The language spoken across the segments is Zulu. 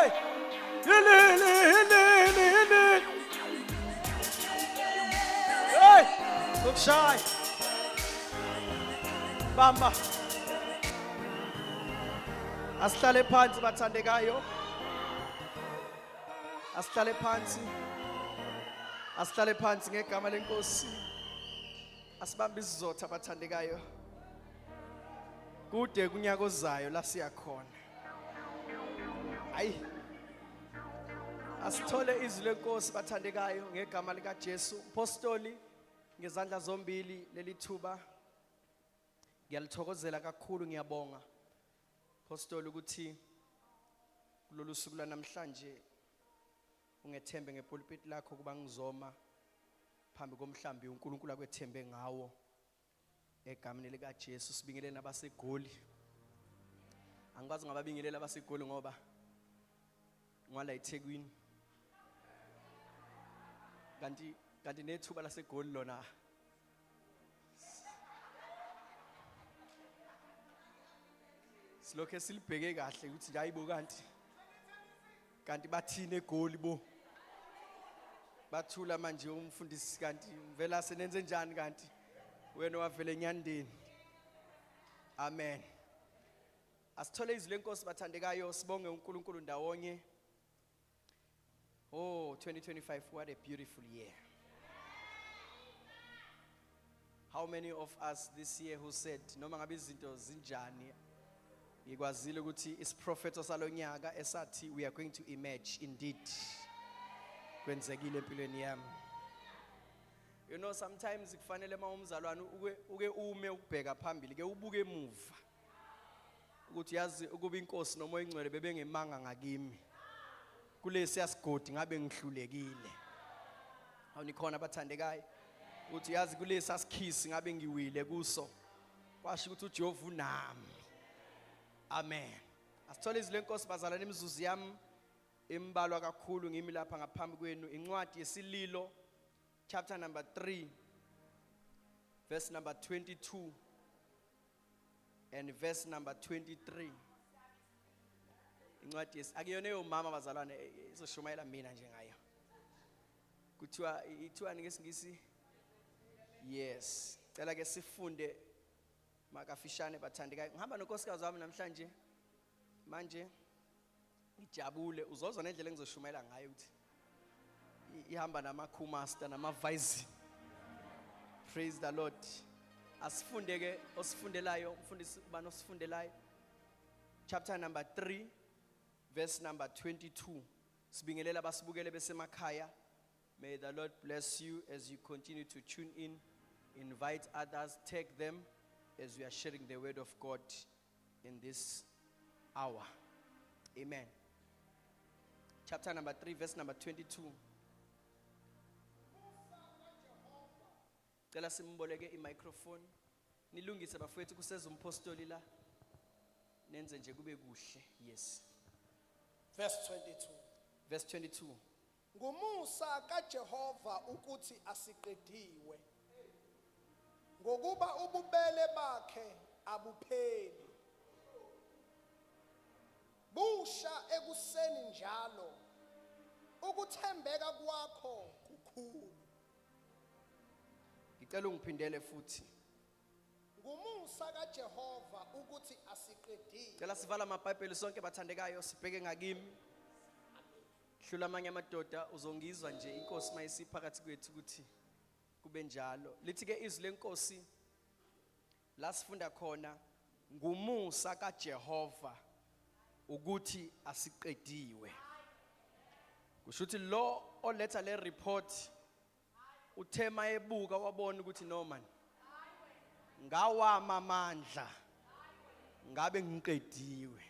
Hey! Hilili. Hey! Ukushaya. Bamba. Asihlale phansi bathandekayo. Asihlale phansi. Asihlale phansi ngegama lenkosi. Asibambe isizotha bathandekayo. Kude kunyaka ozayo la siya khona. Hayi. Asithole izwi lenkosi bathandekayo ngegama lika Jesu. Apostoli ngezandla zombili leli thuba. Ngiyalithokozela kakhulu ngiyabonga. Apostoli ukuthi kulolu suku namhlanje ungethembe ngepulpit lakho kuba ngizoma phambi komhlambi uNkulunkulu akwethembe ngawo egameni lika Jesu. Sibingelele nabasegoli. Angikwazi ngababingelela abasegoli ngoba ngwala eThekwini. Kanti nethuba lasegoli lona silokho silibheke kahle ukuthi hayibo kanti bathine egoli bo. Bathula manje umfundisi kanti vela senenze njani kanti wena wavele enyandeni. Amen. Asithole izwi lenkosi bathandekayo sibonge uNkulunkulu ndawonye. Oh 2025, what a beautiful year. How many of us this year who said noma ngabe izinto zinjani ngikwazile ukuthi isipropheto salonyaka esathi we are going to emerge indeed kwenzekile empilweni yami. You know sometimes kufanele umzalwane uke ume ukubheka phambili ke ubuke emuva ukuthi yazi ukuba inkosi noma ingcwele bebengemanga ngakimi kulesi yasigodi ngabe ngihlulekile. Awunikhona bathandekayo uthi yazi kulesi asikhisi ngabe ngiwile kuso kwasho ukuthi uJehova unami. Amen. Asithole izwi lenkosi bazalwane imizuzu yami imbalwa kakhulu ngimi lapha ngaphambi kwenu. Incwadi yesililo chapter number 3 verse number 22 and verse number 23. Incwadi akuyona yomama bazalwane izoshumayela mina nje ngayo. Kuthiwa ithiwani ngesingisi? Yes. Cela ke sifunde makafishane bathandekayo. Ngihamba nonkosikazi wami namhlanje. Manje ngijabule uzozwa nendlela engizoshumayela ngayo ukuthi ihamba nama-Crew Master nama-Vice. Praise the Lord. Asifunde ke osifundelayo umfundisi ubani osifundelayo. Chapter number 3 verse number 22. Sibingelela abasibukele besemakhaya. May the Lord bless you as you continue to tune in. Invite others, take them as we are sharing the word of God in this hour. Amen. Chapter number 3 verse number 22. Cela simboleke i-microphone. Nilungise bafowethu kuseza umpostoli la. Nenze nje kube kuhle. Yes. Verse 22. Verse 22. Ngumusa kaJehova ukuthi asiqediwe. Ngokuba ububele bakhe abupheli. Busha ekuseni njalo. Ukuthembeka kwakho kukhulu. Ngicela ungiphindele futhi. Ngumusa kaJehova ukuthi asiqediwe. Cela sivala amaBhayibheli sonke bathandekayo sibheke ngakimi. Hlula amanye amadoda uzongizwa nje inkosi mayisiphakathi kwethu ukuthi kube njalo. Lithi ke izwi lenkosi la sifunda khona ngumusa kaJehova ukuthi asiqediwe. Kusho ukuthi lo oletha le report uthema ebuka wabona ukuthi no man ngawama amandla ngabe ngiqediwe.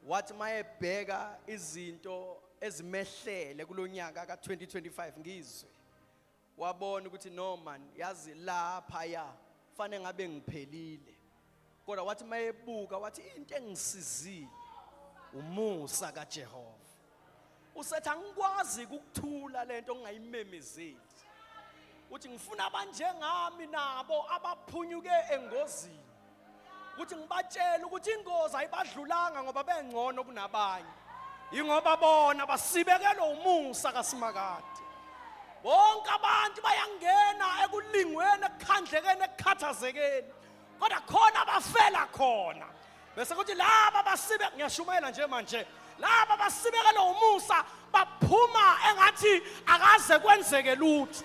Wathi mayebheka izinto ezimehlele kulonyaka ka2025 ngizwe wabona ukuthi no man yazi lapha ya fanele ngabe ngiphelile. Kodwa wathi mayebuka wathi into engisizile umusa kaJehova. Usethi angikwazi ukuthula lento ngingayimemezeli. Uthi ngifuna abanjengami nabo abaphunyuke engozini. Uthi ngibatshela ukuthi ingozi ayibadlulanga ngoba bengcono kunabanye. ingoba bona basibekelwe umusa kaSimakade. Bonke abantu bayangena ekulingweni, ekukhandlekeni, ekukhathazekeni, kodwa khona abafela khona. Bese kuthi laba basibe, ngiyashumayela nje manje, laba basibekelwe umusa baphuma engathi akaze kwenzeke lutho.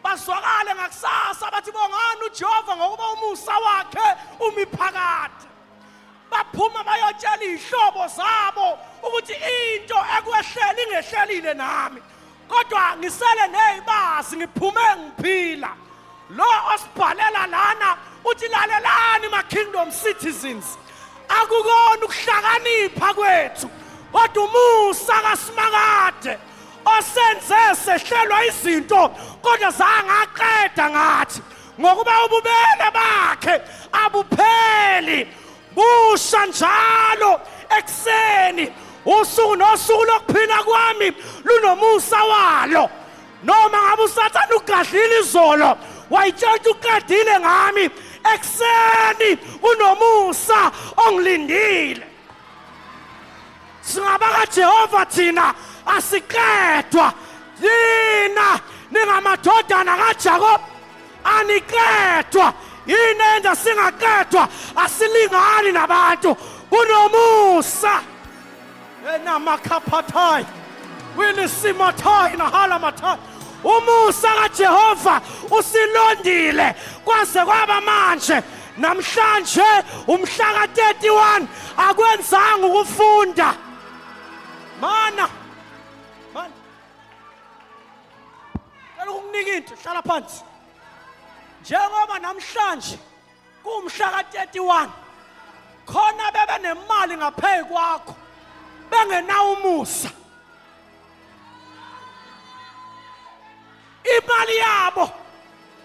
Bazwakale ngakusasa bathi bongani uJehova ngokuba umusa wakhe umiphakade. Baphuma bayotshela izihlobo zabo ukuthi into ekwehleli ingehlelile nami, kodwa ngisele nezibazi ngiphume ngiphila. Lo osibhalela lana uthi lalelani ma kingdom citizens, akukona ukuhlakanipha kwethu kodwa umusa kaSimakade osenze sehlelwa izinto kodwa zangaqeda ngathi ngokuba ububele bakhe abupheli, busha njalo ekseni. Usuku nosuku lokuphila kwami lunomusa walo. Noma ngabe usathana ugadlile izolo, wayitshela ukuthi uqedile ngami, ekseni unomusa ongilindile. Singabaka Jehova thina asiqedwa. Thina ningamadodana kaJakob aniqedwa. Yini enza singaqedwa? Asilingani nabantu. Kunomusa. Enamakaphathai wilisimathai nahalamathai. Umusa kaJehova usilondile kwaze kwaba manje. Namhlanje umhla ka-31 akwenzanga ukufunda. Mana cela ukukunika into, hlala phansi. Njengoba namhlanje kumhla ka-31 khona bebe nemali ngaphezu kwakho bengenawo umusa, imali yabo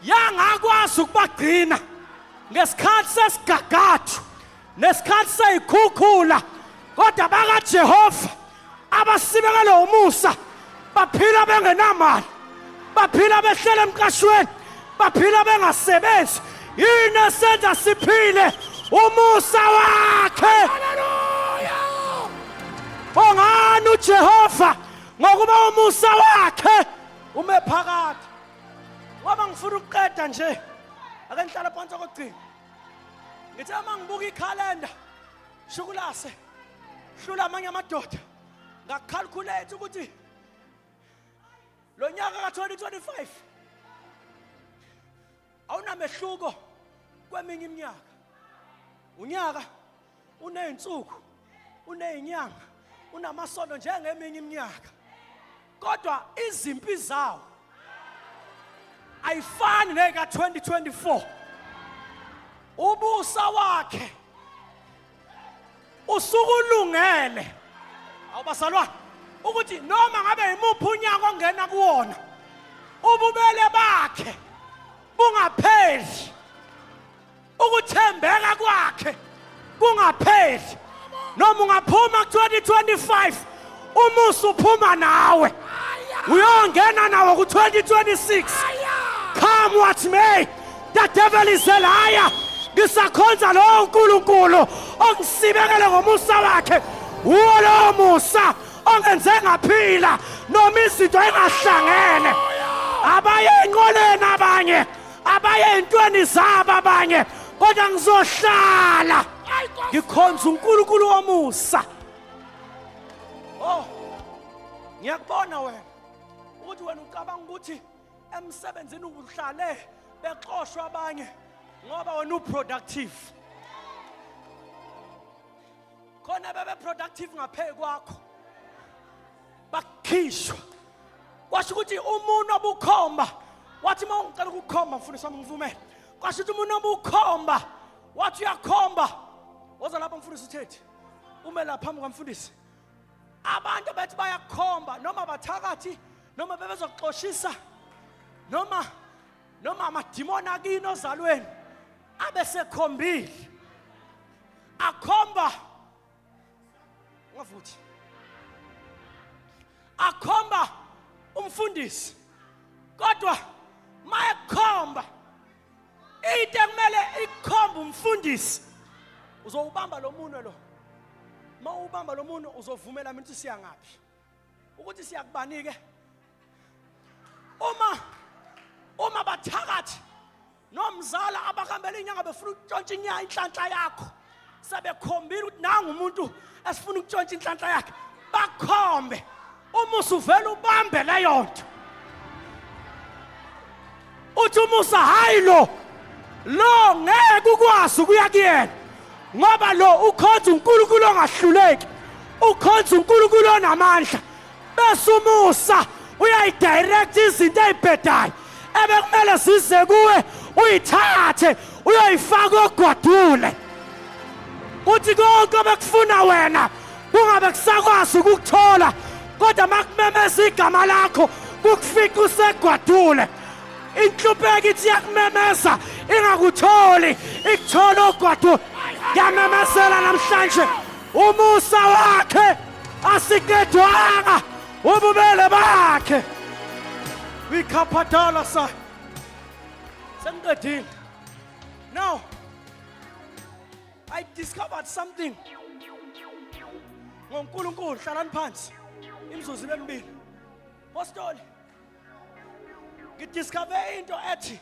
yangakwazi ukubagcina ngesikhathi sesigagathu nesikhathi seyikhukhula, kodwa bakaJehova abasibekelwe umusa baphila bengenamali, baphila behlele emqashweni, baphila bengasebenzi. Yini esenza siphile? Umusa wakhe. Haleluya! Bongani uJehova ngokuba umusa wakhe ume phakathi. Ngoba ngifuna ukuqeda nje, ake ngihlala phansi kokugcina. Ngithi uma ngibuka ikhalenda shukulase hlula amanye amadoda ngakukhalculate ukuthi lo nyaka ka-2025 awunamehluko kweminye iminyaka. Unyaka uney'nsuku, uney'nyanga, unamasonto njengeminye iminyaka, kodwa izimpi zawo ayifani neka-2024. Ubusa wakhe usukulungele, awubasalwana, ukuthi noma ngabe yimuphi unyaka ongena kuwona ububele bakhe bungapheli, ukuthembeka kwakhe kungapheli. Noma ungaphuma ku-2025 umusa uphuma nawe, uyongena nawe ku-2026. Come what may, the devil is a liar. Ngisakhonza lo uNkulunkulu ongisibekele ngomusa wakhe, uwo lo musa ongenze ngaphila noma izinto engahlangene. Abaye enqoleni abanye, abaye entweni zabo abanye, kodwa ngizohlala ngikhonza uNkulunkulu womusa. Oh, ngiyakubona wena ukuthi wena ucabanga ukuthi emsebenzini uhlale bexoshwa abanye ngoba wena uproductive. Khona bebe productive ngaphezu kwakho bakhishwa. Kwasho ukuthi umuntu obukhomba wathi uma ngicela ukukhomba mfundisi wami ngivumele. Kwasho ukuthi umuntu obukhomba wathi uyakhomba. Woza lapha mfundisi uthethi ume lapha phambi kwamfundisi. Abantu bethi bayakhomba noma bathakathi noma bebezoxoshisa noma amadimoni akini ozalweni abesekhombile akhomba ngavuthi akhomba umfundisi, kodwa mayekhomba into ekumele ikhomba umfundisi uzowubamba lo munwe lo Mawubamba lo muntu uzovumela mina ukuthi siya ngaphi. Ukuthi siyakubani ke? Uma bathakathi nomzala abahambela inyanga befuna ukutshontsha inhlanhla yakho. Sebekhombile ukuthi nanga umuntu esifuna ukutshontsha inhlanhla yakhe. Bakhombe. Uma usuvela ubambe leyo nto. Uthi umusa hayi lo ngeke ukwazi ukuya kuyena ngoba lo ukhonza uNkulunkulu ongahluleki, ukhonza uNkulunkulu onamandla. Bese umusa uyayidirect izinto ezibhedayo ebekumele size kuwe uyithathe uyoyifaka ogwadule. Uthi konke bekufuna wena kungabe kusakwazi ukukuthola, kodwa makumemeza igama lakho kukufica usegwadule. Inhlupeko ithi yakumemeza ingakutholi, ikuthola ogwadule. Ngiyamemezela namhlanje umusa wakhe asikedwanga ububele bakhe. Wikaphatala sa. Sengiqedile. Now I discovered something. NgoNkulunkulu hlalani phansi. Imzuzu lemibili. Apostoli. Ngidiscover into ethi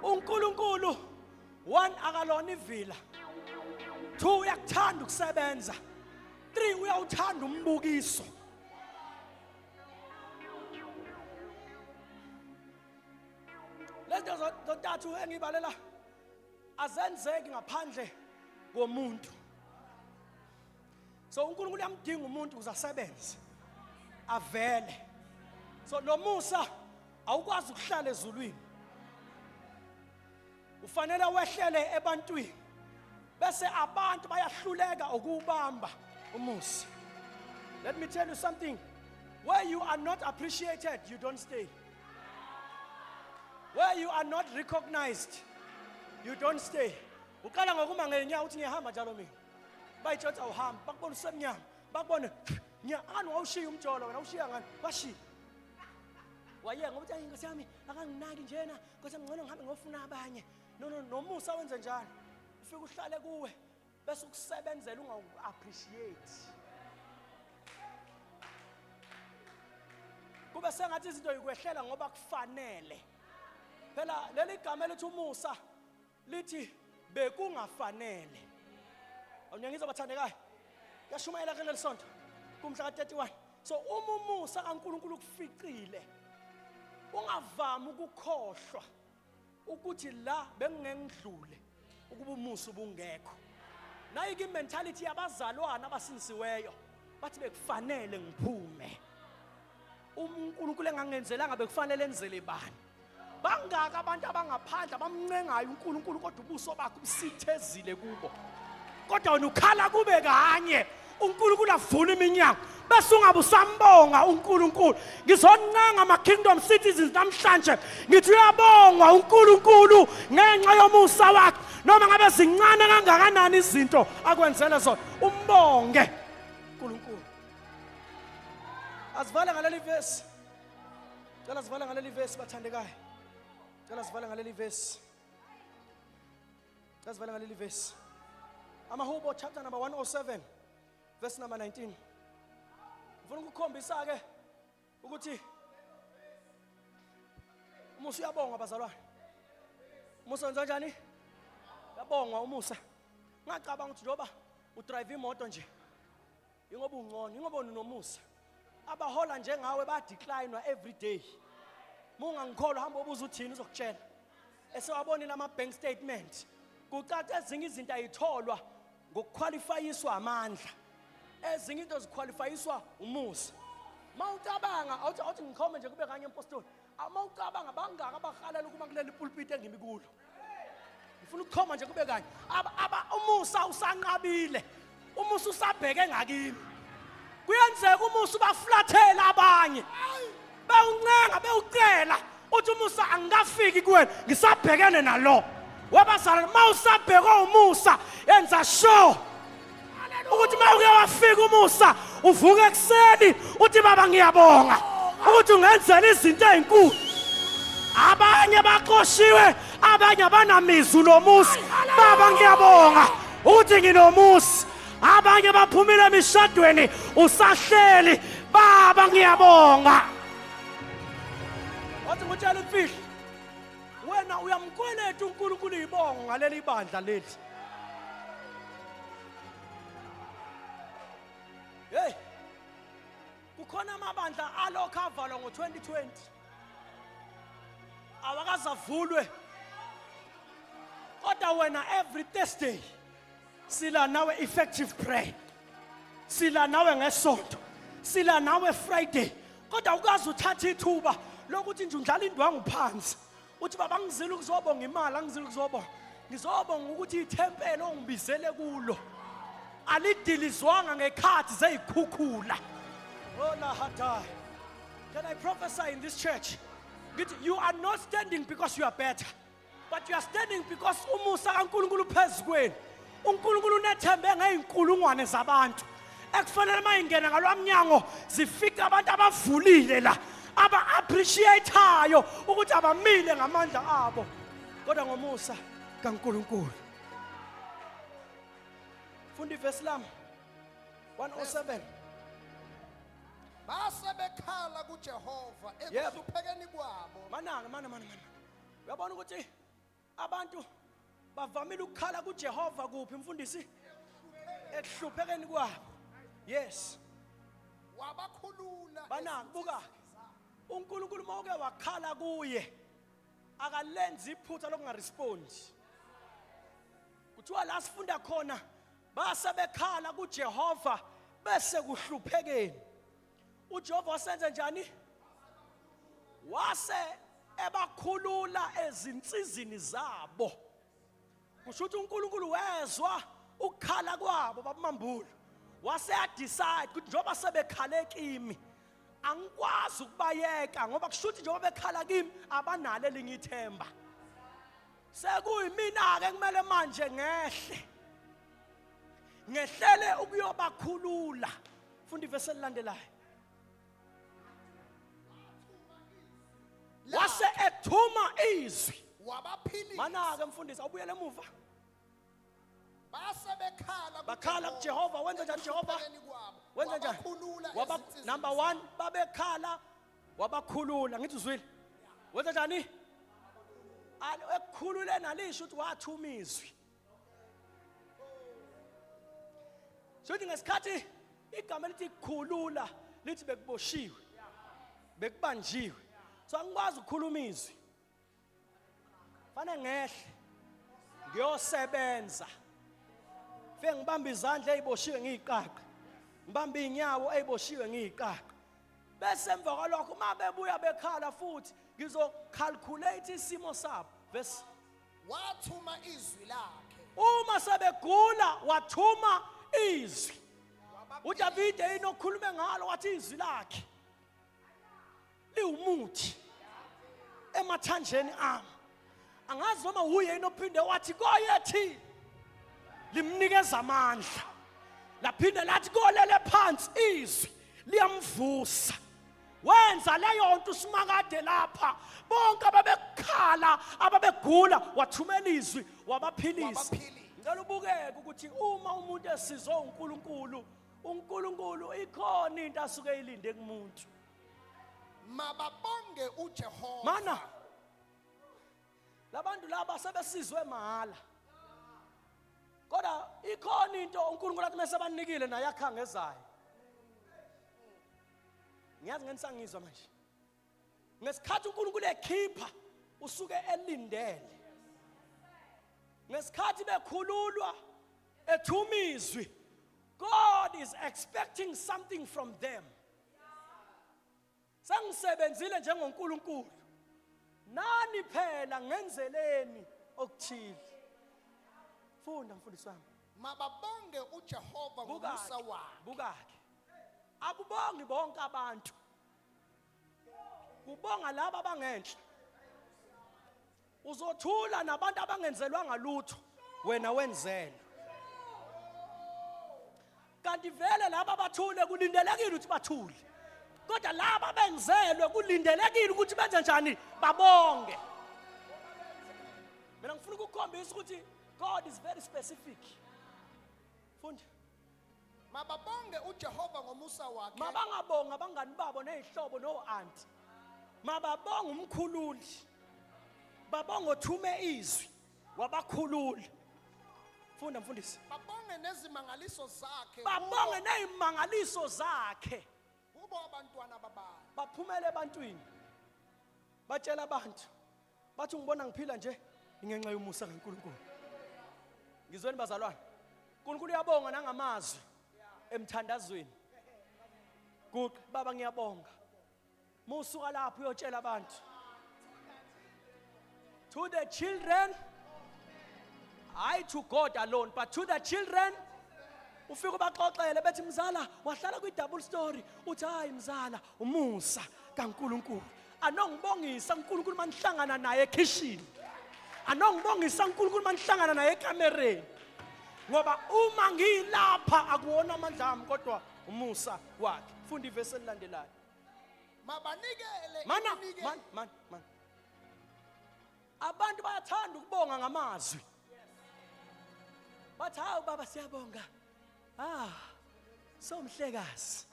uNkulunkulu 1 akalona ivila. 2 uyakuthanda ukusebenza. 3 uyawuthanda umbukiso. Lento zontathu engibalela azenzeki ngaphandle komuntu. So uNkulunkulu uyamdinga umuntu uzasebenza avele. So lo Musa awukwazi ukuhlala ezulwini. Ufanele wehlele ebantwini. Bese abantu bayahluleka ukubamba uMusa. Let me tell you something. Where you are not appreciated, you don't stay. Where you are not recognized, you don't stay. Ukala ngokuma ngenyawo uthi ngiyahamba njalo mina. Bayitshotha uhamba, bakubona usemnyama, bakubona nyani wawushiya umjolo wena ushiya ngani? Washiya. Waye ngokuthi ayinkosi yami akanginaki njena, kodwa ngcono ngihambe ngofuna abanye. No Musa wenze njalo. Ufika uhlale kuwe bese ukusebenzela ungaku-appreciate. Kube sengathi izinto yikwehlela ngoba kufanele. Phela leli gama lethi uMusa lithi bekungafanele. Awunyangizwa bathandekayo. Yashumayela ke lelisonto kumhla ka-31. So umusa kaNkulunkulu kuficile. Ungavami ukukhohlwa ukuthi la bengengidlule ukuba umusa ubungekho. Nayi ke mentality yabazalwana abasinisiweyo bathi bekufanele ngiphume. uNkulunkulu engangenzelanga bekufanele enzele bani. Bangaka abantu abangaphandle abamncengayo uNkulunkulu kodwa ubuso bakhe busithezile kubo. Kodwa wena ukhala kube kanye uNkulunkulu avula iminyango bese ungabe usambonga uNkulunkulu. Ngizoncenga ama kingdom citizens namhlanje ngithi uyabonga uNkulunkulu ngenxa yomusa wakhe noma ngabe zincane kangakanani izinto akwenzele zona umbonge uNkulunkulu. Asivale ngaleli verse. Cela sivale ngaleli verse bathandekayo. Cela sivale ngaleli verse. Cela sivale ngaleli verse. Amahubo chapter number 107 verse number 19. Ngifuna ukukhombisa ke ukuthi umusa uyabonga bazalwane. Umusa wenza kanjani? Uyabonga umusa. Ngacabanga ukuthi njoba udrive imoto nje ingoba ungcono, ingoba unomusa. Abahola njengawe ba decline every day. Munga ngikholwa hamba ubuza uthini uzokutshela. Esewabonile ama bank statement. Kucaca ezinye izinto ayitholwa ngokuqualifyiswa amandla. Ezinye into ziqualifyiswa umusa. Mawucabanga awuthi ngikhome nje kube kanye impostoli. Mawucabanga bangaka abahalela ukuma kuleli pulpit engimi kulo. Ngifuna ukukhoma nje kube kanye. Umusa usanqabile. Umusa usabheke ngakini. Kuyenzeka umusa ubaflathela abanye. Bewuncenga bewucela uthi umusa angikafiki kuwena ngisabhekene nalo. Wabazalwane mawusabheka umusa yenza sure ukuthi mawuke wafika umusa uvuka ekseni uthi baba ngiyabonga ukuthi ungenzela izinto ezinkulu. Abanye baqoshiwe abanye abanamizwi nomusa. Baba ngiyabonga ukuthi nginomusa. abanye baphumile emishadweni usahleli baba ngiyabonga wathi ngutshela imfihlo wena uyamkweleta uNkulunkulu ibongo ngaleli bandla leli hey kukhona amabandla alokho avalwa ngo2020 awakazavulwe kodwa wena every Thursday sila nawe effective prayer sila nawe ngesonto sila nawe Friday kodwa ukazi uthatha ithuba lokuthi nje undlala indwangu phansi uthi baba ngizile ukuzobonga imali angizile ukuzobonga ngizobonga ukuthi ithempeli ongibizele kulo alidilizwanga ngekhathi zeyikhukhula ola hatai can I prophesy in this church you are not standing because you are better but you are standing because umusa kaNkulunkulu phezukweni uNkulunkulu unethembe ngeinkulungwane zabantu ekufanele mayingena ngalwamnyango zifika abantu abavulile la aba appreciateayo ukuthi abamile ngamandla abo kodwa ngomusa kaNkulunkulu funda iverse lami 107 base bekhala kuJehova ekuhluphekeni kwabo mana uyabona ukuthi abantu bavamile ukukhala kuJehova kuphi mfundisi ekuhluphekeni kwabo yes wabakhulula bana buka uNkulunkulu mawuke wakhala kuye akalenzi iphutha lokungarespondi kuthiwa la sifunda khona base bekhala kuJehova bese kuhluphekeni uJehova wasenze njani wase ebakhulula ezinsizini zabo kusho ukuthi uNkulunkulu wezwa ukukhala kwabo babamambulu wase adecide ukuthi njoba sebekhale kimi angikwazi ukubayeka ngoba kusho ukuthi njoba bekhala kimi abanalo elinye ithemba sekuyimina ke kumele manje ngehlele ukuyobakhulula funda iverse elilandelayo wase ethuma izwi wabaphilisa mana ke mfundisi awubuyele emuva base bakhala kuJehova wenza njani Jehova wenza njani number 1 babekhala wabakhulula ngithi uzwile wenza njani ekukhulule nalisho ukuthi wathuma izwi sothi ngesikhathi igama lithi kukhulula lithi bekuboshiwe bekubanjiwe so angikwazi ukukhuluma izwi fanele ngehle ngiyosebenza fe ngibamba izandla eziboshiwe ngiyiqaqa ngibamba inyawo eziboshiwe ngiyiqaqa bese emva kwalokho uma bebuya bekhala futhi ngizocalculate isimo sabo verse wathuma izwi lakhe uma sebegula wathuma izwi uDavide inokhulume ngalo wathi izwi lakhe liwumuthi emathanjeni ami angazi noma uye inophinde wathi koyethi limnikeza amandla laphinde lathi kolele phansi izwi liyamvusa wenza leyo nto usimakade lapha bonke ababekhala ababegula wathumela izwi wabaphilisa ngicela ubukeke ukuthi uma umuntu esizwe uNkulunkulu ikhona into asuke eyilinde kumuntu mababonge uJehova mana labantu laba sebesizwe mahala kodwa ikhona into uNkulunkulu athi mase banikile naye akhangezayo ngiyazi ngenisangizwa manje ngesikhathi uNkulunkulu ekhipha usuke elindele ngesikhathi bekhululwa ethumizwi God is expecting something from them sangisebenzile njengoNkulunkulu nani phela ngenzeleni okuthile funda mfundisi wami mababonge uJehova ngomusa wakhe bukake akubongi bonke abantu kubonga laba abangenhle uzothula nabantu abangenzelwanga lutho wena wenzelwe kanti vele laba abathule kulindelekile ukuthi bathule kodwa laba benzelwe kulindelekile ukuthi benze njani babonge mina ngifuna ukukhombisa ukuthi God is very specific funda Mababonge uJehova ngomusa wakhe. Mabangabonga abangani babo nezihlobo no-anti. Mababonga umkhululi. Babonga othume izwi wabakhulula. Funda mfundisi. Babonge nezimangaliso zakhe. Babonge nezimangaliso zakhe. Kubo abantwana babayo. Baphumele ebantwini. Batshela abantu. Bathi ngibona ngiphila nje ingenxa yomusa kaNkulunkulu. Ngizweni bazalwane. uNkulunkulu uyabonga nangamazwi emthandazweni. Good baba ngiyabonga. Musuka lapho uyotshela abantu. To the children, I to God alone, but to the children, ufika ubaxoxele bethi mzala wahlala kwi-double story uthi hayi mzala umusa kaNkulunkulu. Anongibongisa uNkulunkulu manihlangana naye ekitchen. Anongibongisa uNkulunkulu manihlangana naye ekamereni. Ngoba uma ngilapha akuwona amandla ami kodwa umusa wakhe. Funda ivesi elilandelayo. Mabanikele Man. Abantu bayathanda ukubonga ngamazwi. Bathi hawu baba siyabonga. Somhlekazi.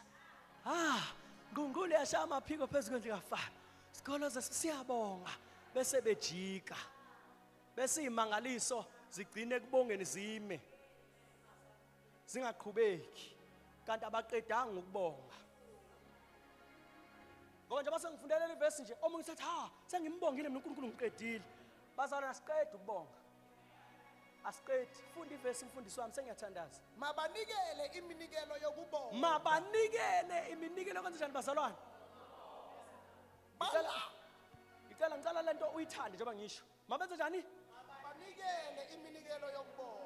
Ngungule yashaya amaphiko phezulu kwendlu kafana. Sikholoza siyabonga bese bejika. Bese imangaliso zigcine kubongeni zime. Zingaqhubeki. Kanti abaqedanga ukubonga. Ngoba nje basengifundela le verse nje omunye uthi sengimbongile mina uNkulunkulu ngiqedile. Bazalwana asiqede ukubonga. Asiqedi funda ivesi mfundisi wami sengiyathandaza. Mabanikele iminikelo yokubonga. Mabanikele iminikelo kwenze njani bazalwane? Ngicela lento uyithande njengoba ngisho. Mabenze njani? Mabanikele iminikelo yokubonga.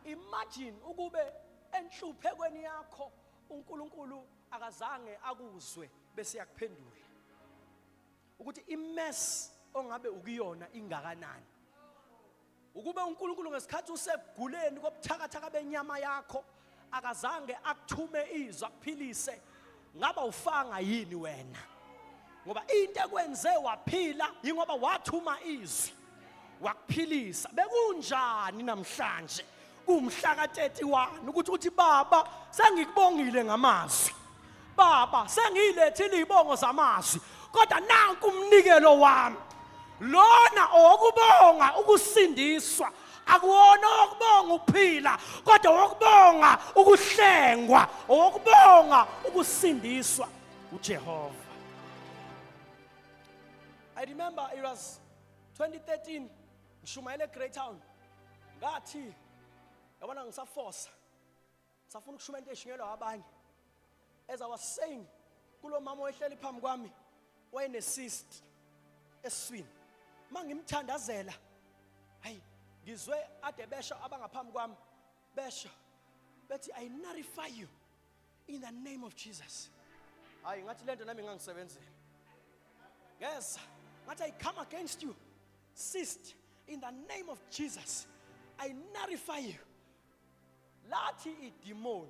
Imagine ukube enhluphekweni yakho uNkulunkulu akazange akuzwe bese yakuphendula. Ukuthi imess ongabe ukuyona ingakanani. Ukube uNkulunkulu ngesikhathi useguleni kobuthakathaka benyama yakho akazange akuthume izwi akuphilise ngaba ufanga yini wena? Ngoba into ekwenze waphila ingoba wathuma izwi wakuphilisa. Bekunjani namhlanje kumhla ka31 ukuthi baba sengikubongile ngamazwi. Baba sengilethile izibongo zamazwi kodwa nanku umnikelo wami. Lona okubonga ukusindiswa akuwona okubonga ukuphila kodwa okubonga ukuhlengwa okubonga ukusindiswa uJehova. I remember it was 2013 ngishumayele Greytown ngathi yabona ngisaforce safuna ukushumayela into eshunyelwa abanye. As I was saying kulo mama oyehleli phambi kwami wayene cyst eswini. Mangimthandazela hayi ngizwe ade besho abangaphambi kwami besho bethi I nullify you in the name of Jesus. Hayi ngathi lento nami ngangisebenzela. Yes, ngathi I come against you cyst in the name of Jesus. I nullify you. Lathi idemon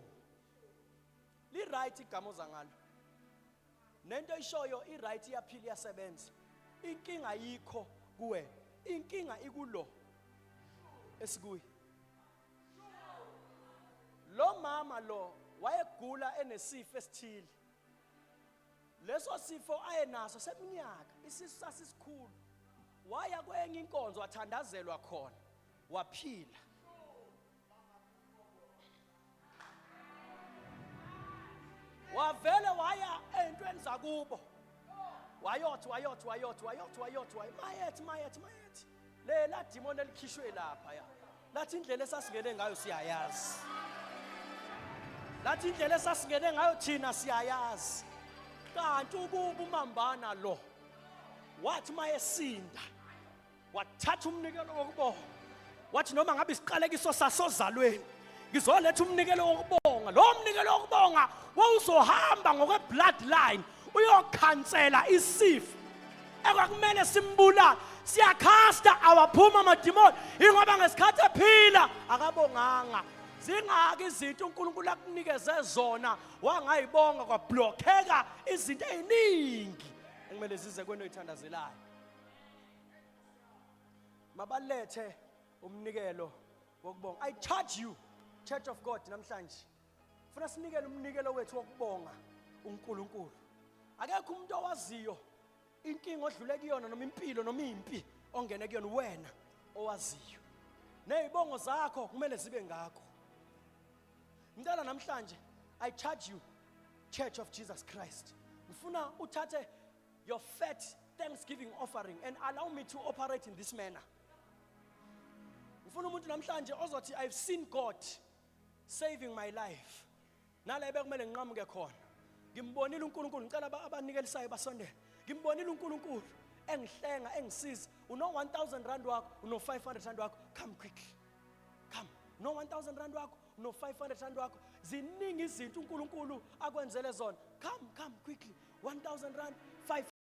li right igama ozangalo. Nento ishoyo I right iyaphila iyasebenza. Inkinga yikho kuwe. Inkinga ikulo esikuyi. Lo mama lo wayegula enesifo esithile. Leso sifo ayenaso seminyaka isisu sasikhulu. Waya kwenye inkonzo wathandazelwa khona waphila. Wavele waya entweni zakubo. Wayothi mayethi lela demon elikhishwe lapha ya. Lathi indlela esasingene ngayo siyayazi. Lathi indlela esasingene ngayo thina siyayazi. Kanti ukuba umambana lo wathi mayesinda wathatha umnikelo wokubonga. Wathi noma ngabe isiqalekiso sasozalweni ngizoletha umnikelo wokubonga. Lo mnikelo wokubonga wawuzohamba ngokwe bloodline uyokhansela isifo ekwakumele simbulala. Siyakhasta awaphuma amadimoni ingoba ngesikhathi ephila akabonganga. Zingaki izinto uNkulunkulu akunikeze zona wangayibonga kwablockeka izinto eziningi ekumele zize kwento oyithandazelayo. Mabalethe umnikelo wokubonga. I charge you Church of God namhlanje Funa sinikele umnikelo wethu wokubonga uNkulunkulu. Akekho umuntu owaziyo inkinga odlule kuyona noma impilo noma impi ongene kuyona wena owaziyo. Nezibongo zakho kumele zibe ngakho. Ngicela namhlanje I charge you, Church of Jesus Christ. Ngifuna uthathe your fat Thanksgiving offering and allow me to operate in this manner. Ngifuna umuntu namhlanje ozothi I've seen God saving my life. Nalebe kumele ngiqhamuke khona. Ngimbonile uNkulunkulu, ngicela abanikelisayo basondele. Ngimbonile uNkulunkulu engihlenga engisiza. Uno 1000 rand wakho, uno 500 rand wakho, come quickly. Come. No 1000 rand wakho, no 500 rand wakho. Ziningi izinto uNkulunkulu akwenzele zona. Come quickly. 1000 rand, 5